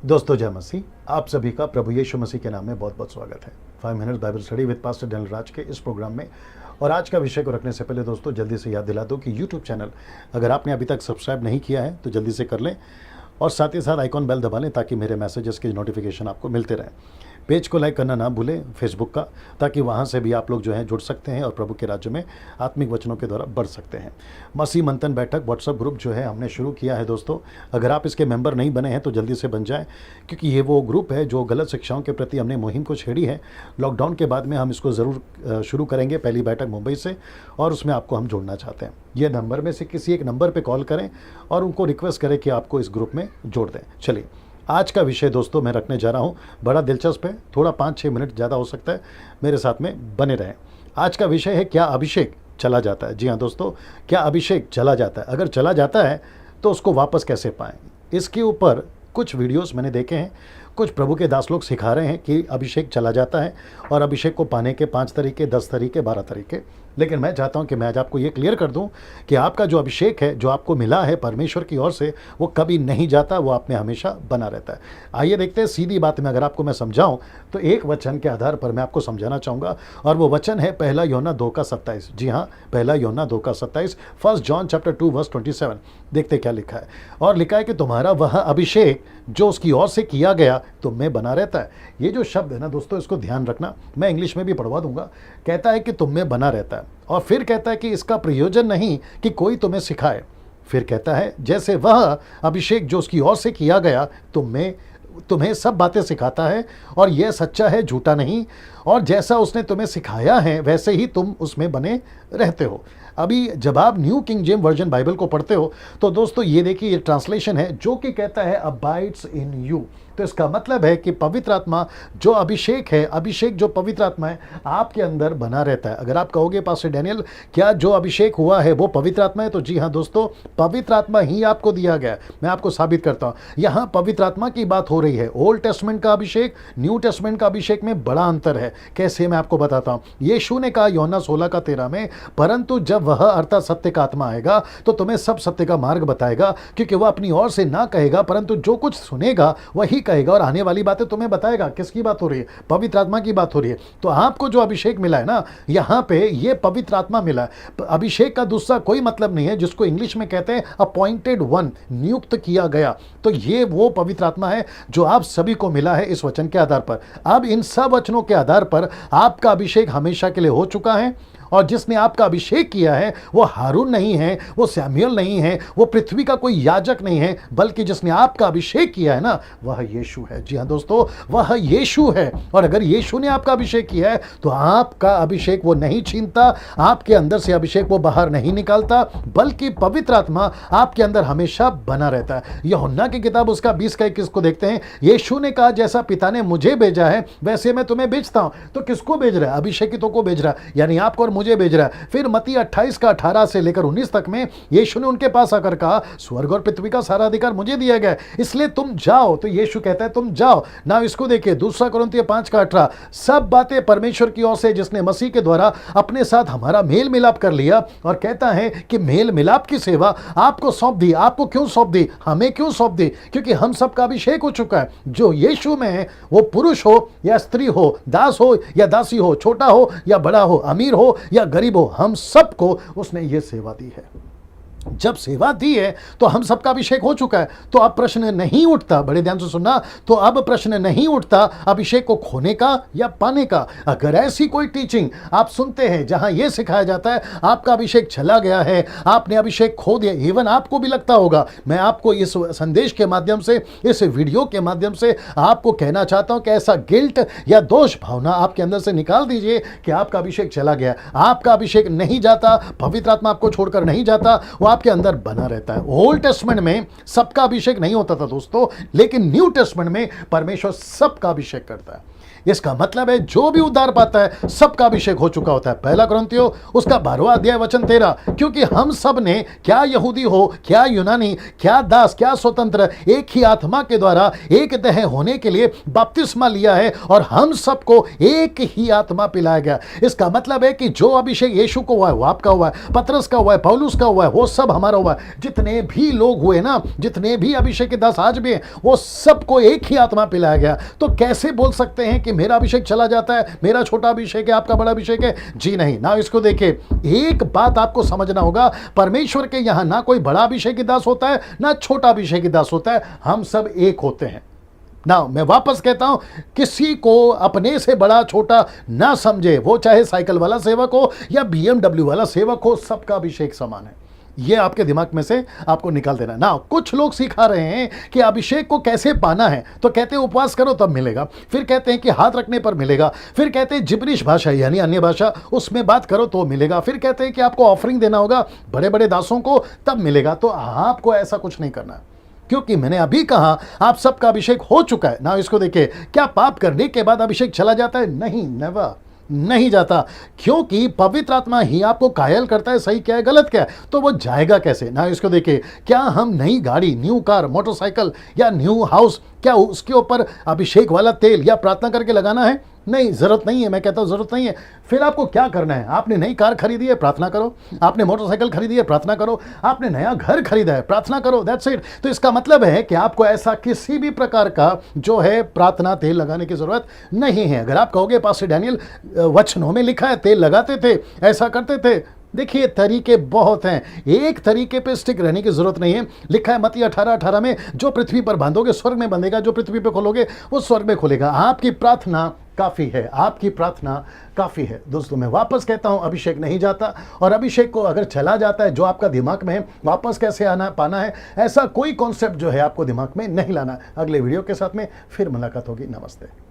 दोस्तों जय मसीह, आप सभी का प्रभु यीशु मसीह के नाम में बहुत बहुत स्वागत है 5 minute Bible study with pastor Daniel Raj के इस प्रोग्राम में। और आज का विषय को रखने से पहले दोस्तों जल्दी से याद दिला दो कि यूट्यूब चैनल अगर आपने अभी तक सब्सक्राइब नहीं किया है तो जल्दी से कर लें और साथ ही साथ आइकॉन बेल दबा लें ताकि मेरे मैसेजेस के नोटिफिकेशन आपको मिलते रहें। पेज को लाइक करना ना भूलें फेसबुक का, ताकि वहाँ से भी आप लोग जो हैं जुड़ सकते हैं और प्रभु के राज्य में आत्मिक वचनों के द्वारा बढ़ सकते हैं। मसीह मंथन बैठक व्हाट्सएप ग्रुप जो है हमने शुरू किया है दोस्तों, अगर आप इसके मेंबर नहीं बने हैं तो जल्दी से बन जाएं, क्योंकि ये वो ग्रुप है जो गलत शिक्षाओं के प्रति हमने मुहिम को छेड़ी है। लॉकडाउन के बाद में हम इसको ज़रूर शुरू करेंगे, पहली बैठक मुंबई से, और उसमें आपको हम जोड़ना चाहते हैं। ये नंबर में से किसी एक नंबर पर कॉल करें और उनको रिक्वेस्ट करें कि आपको इस ग्रुप में जोड़ दें। चलिए आज का विषय दोस्तों मैं रखने जा रहा हूँ, बड़ा दिलचस्प है, थोड़ा 5-6 मिनट ज़्यादा हो सकता है, मेरे साथ में बने रहें। आज का विषय है क्या अभिषेक चला जाता है। जी हाँ दोस्तों, क्या अभिषेक चला जाता है? अगर चला जाता है तो उसको वापस कैसे पाएं, इसके ऊपर कुछ वीडियोस मैंने देखे हैं। कुछ प्रभु के दास लोग सिखा रहे हैं कि अभिषेक चला जाता है और अभिषेक को पाने के 5 तरीके, 10 तरीके, 12 तरीके। लेकिन मैं चाहता हूं कि मैं आज आपको ये क्लियर कर दूं कि आपका जो अभिषेक है, जो आपको मिला है परमेश्वर की ओर से, वो कभी नहीं जाता, वो आप में हमेशा बना रहता है। आइए देखते हैं सीधी बात में, अगर आपको मैं समझाऊं तो एक वचन के आधार पर मैं आपको समझाना चाहूँगा, और वो वचन है 1 यूहन्ना 2:27। जी हाँ, 1 यूहन्ना 2:27, 1 जॉन चैप्टर 2 वर्स 27। देखते क्या लिखा है। और लिखा है कि तुम्हारा वह अभिषेक जो उसकी ओर से किया गया तुम में बना रहता है। ये जो शब्द है ना दोस्तों, इसको ध्यान रखना, मैं इंग्लिश में भी पढ़वा दूंगा। कहता है कि तुम में बना रहता है, और फिर कहता है कि इसका प्रयोजन नहीं कि कोई तुम्हें सिखाए। फिर कहता है जैसे वह अभिषेक जो उसकी ओर से किया गया तुम्हें सब बातें सिखाता है, और यह सच्चा है, झूठा नहीं, और जैसा उसने तुम्हें सिखाया है वैसे ही तुम उसमें बने रहते हो। अभी जब आप new king James version Bible को पढ़ते हो तो दोस्तों ये देखिए, ये ट्रांसलेशन है जो कि कहता है अबाइड्स इन यू। तो इसका मतलब है कि पवित्र आत्मा जो अभिषेक है, अभिषेक जो पवित्र आत्मा है आपके अंदर बना रहता है। अगर आप कहोगे पास्टर डैनियल क्या जो अभिषेक हुआ है वो पवित्र आत्मा है, तो जी हाँ दोस्तों, पवित्र आत्मा ही आपको दिया गया है। मैं आपको साबित करता हूँ, यहाँ पवित्र आत्मा की बात हो रही है। ओल्ड टेस्टमेंट का अभिषेक, न्यू टेस्टमेंट का अभिषेक में बड़ा अंतर है। कैसे, मैं आपको बताता हूँ। यीशु ने कहा यूहन्ना 16:13 में, परंतु जब वह अर्थात सत्य का आत्मा आएगा तो तुम्हें सब सत्य का मार्ग बताएगा, क्योंकि वह अपनी ओर से ना कहेगा परंतु जो कुछ सुनेगा वही कहेगा और आने वाली बातें तुम्हें बताएगा। किसकी बात हो रही है? पवित्र आत्मा की बात हो रही है। तो आपको जो अभिषेक मिला है ना, यहाँ पे ये पवित्र आत्मा मिला है। अभिषेक का दूसरा कोई मतलब नहीं है, जिसको इंग्लिश में कहते हैं अपॉइंटेड वन, नियुक्त किया गया। तो ये वो पवित्र आत्मा है जो आप सभी को मिला है इस वचन के आधार पर। अब इन सब वचनों के आधार पर आपका अभिषेक हमेशा के लिए हो चुका है, और जिसने आपका अभिषेक किया है वो हारून नहीं है, वो सैमुएल नहीं है, वो पृथ्वी का कोई याजक नहीं है, बल्कि जिसने आपका अभिषेक किया है ना, वह यीशु है। जी हाँ दोस्तों, वह यीशु है। और अगर यीशु ने आपका अभिषेक किया है तो आपका अभिषेक वो नहीं छीनता, आपके अंदर से अभिषेक वो बाहर नहीं निकालता, बल्कि पवित्र आत्मा आपके अंदर हमेशा बना रहता है। यूहन्ना की किताब उसका 20:21 को देखते हैं। यीशु ने कहा जैसा पिता ने मुझे भेजा है वैसे मैं तुम्हें भेजता हूं। तो किसको भेज रहा है? अभिषेकितों को भेज रहा है, यानी आपको और मुझे भेज रहा है। फिर मत्ती 28:18 से लेकर 19 तक में यीशु ने उनके पास आकर कहा, स्वर्ग और पृथ्वी का सारा अधिकार मुझे दिया गया है, इसलिए तुम जाओ। तो यीशु कहता है तुम जाओ ना। इसको देखिए 2 कुरिन्थियों 5:18, सब बातें परमेश्वर की ओर से जिसने मसीह के द्वारा अपने साथ हमारा मेल मिलाप कर लिया, और कहता है कि मेल मिलाप की सेवा आपको सौंप दी। आपको क्यों सौंप दी? हमें क्यों सौंप दी? क्योंकि हम सबका अभिषेक हो चुका है। जो यीशु में है, वो पुरुष हो या स्त्री हो, दास हो या दासी हो, छोटा हो या बड़ा हो, अमीर हो या गरीब हो, हम सबको उसने ये सेवा दी है। जब सेवा दी है तो हम सबका अभिषेक हो चुका है। तो अब प्रश्न नहीं उठता, बड़े ध्यान से सुनना, तो अब प्रश्न नहीं उठता अभिषेक को खोने का या पाने का। अगर ऐसी कोई टीचिंग आप सुनते हैं जहां यह सिखाया जाता है आपका अभिषेक चला गया है, आपने अभिषेक खो दिया, इवन आपको भी लगता होगा, मैं आपको इस संदेश के माध्यम से, इस वीडियो के माध्यम से आपको कहना चाहता हूं कि ऐसा गिल्ट या दोष भावना आपके अंदर से निकाल दीजिए कि आपका अभिषेक चला गया। आपका अभिषेक नहीं जाता, पवित्र आत्मा आपको छोड़कर नहीं जाता, वो आपके अंदर बना रहता है। ओल्ड टेस्टमेंट में सबका अभिषेक नहीं होता था दोस्तों, लेकिन न्यू टेस्टमेंट में परमेश्वर सबका अभिषेक करता है। इसका मतलब है जो भी उद्धार पाता है सबका अभिषेक हो चुका होता है। पहला कुरिन्थियों उसका 12वां अध्याय वचन 13, क्योंकि हम सब ने, क्या यहूदी हो क्या यूनानी, क्या दास क्या स्वतंत्र, एक ही आत्मा के द्वारा एक देह होने के लिए बपतिस्मा लिया है और हम सबको एक ही आत्मा पिलाया गया। इसका मतलब है कि जो अभिषेक यीशु को हुआ है वो आपका हुआ है, पतरस का हुआ है, पौलुस का हुआ है, वो सब हमारा हुआ है। जितने भी लोग हुए ना, जितने भी अभिषेक के दास आज भी हैं, वो सबको एक ही आत्मा पिलाया गया। तो कैसे बोल सकते हैं कि मेरा अभिषेक चला जाता है, मेरा छोटा अभिषेक है, आपका बड़ा अभिषेक है? जी नहीं ना। इसको देखिए, एक बात आपको समझना होगा, परमेश्वर के यहां ना कोई बड़ा अभिषेक दास होता है ना छोटा अभिषेक दास होता है, हम सब एक होते हैं ना। मैं वापस कहता हूं, किसी को अपने से बड़ा छोटा ना समझे, वो चाहे साइकिल वाला सेवक हो या BMW वाला सेवक हो, सबका अभिषेक समान है। ये आपके दिमाग में से आपको निकाल देना ना। कुछ लोग सिखा रहे हैं कि अभिषेक को कैसे पाना है, तो कहते हैं उपवास करो तब मिलेगा, फिर कहते हैं कि हाथ रखने पर मिलेगा, फिर कहते हैं जिब्रिश भाषा यानी अन्य भाषा उसमें बात करो तो मिलेगा, फिर कहते हैं कि आपको ऑफरिंग देना होगा बड़े बड़े दासों को तब मिलेगा। तो आपको ऐसा कुछ नहीं करना है, क्योंकि मैंने अभी कहा आप सबका अभिषेक हो चुका है ना। इसको देखिए, क्या पाप करने के बाद अभिषेक चला जाता है? नहीं, नेवर, नहीं जाता, क्योंकि पवित्र आत्मा ही आपको कायल करता है सही क्या है गलत क्या है। तो वो जाएगा कैसे ना। इसको देखिए, क्या हम नई गाड़ी, न्यू कार, मोटरसाइकिल या न्यू हाउस, क्या उसके ऊपर अभिषेक वाला तेल या प्रार्थना करके लगाना है? नहीं, जरूरत नहीं है। मैं कहता हूं जरूरत नहीं है। फिर आपको क्या करना है? आपने नई कार खरीदी है, प्रार्थना करो। आपने मोटरसाइकिल खरीदी है, प्रार्थना करो। आपने नया घर खरीदा है, प्रार्थना करो। That's it. तो इसका मतलब है कि आपको ऐसा किसी भी प्रकार का जो है प्रार्थना तेल लगाने की जरूरत नहीं है। अगर आप कहोगे पास्टर डैनियल वचनों में लिखा है तेल लगाते थे, ऐसा करते थे, देखिए तरीके बहुत हैं, एक तरीके पे स्टिक रहने की जरूरत नहीं है। लिखा है मत्ती 18:18 में, जो पृथ्वी पर बांधोगे स्वर्ग में बंधेगा, जो पृथ्वी पे खोलोगे वो स्वर्ग में खोलेगा। आपकी प्रार्थना काफी है, आपकी प्रार्थना काफी है। दोस्तों मैं वापस कहता हूं, अभिषेक नहीं जाता, और अभिषेक को अगर चला जाता है जो आपका दिमाग में है, वापस कैसे आना पाना है, ऐसा कोई कॉन्सेप्ट जो है आपको दिमाग में नहीं लाना। अगले वीडियो के साथ में फिर मुलाकात होगी। नमस्ते।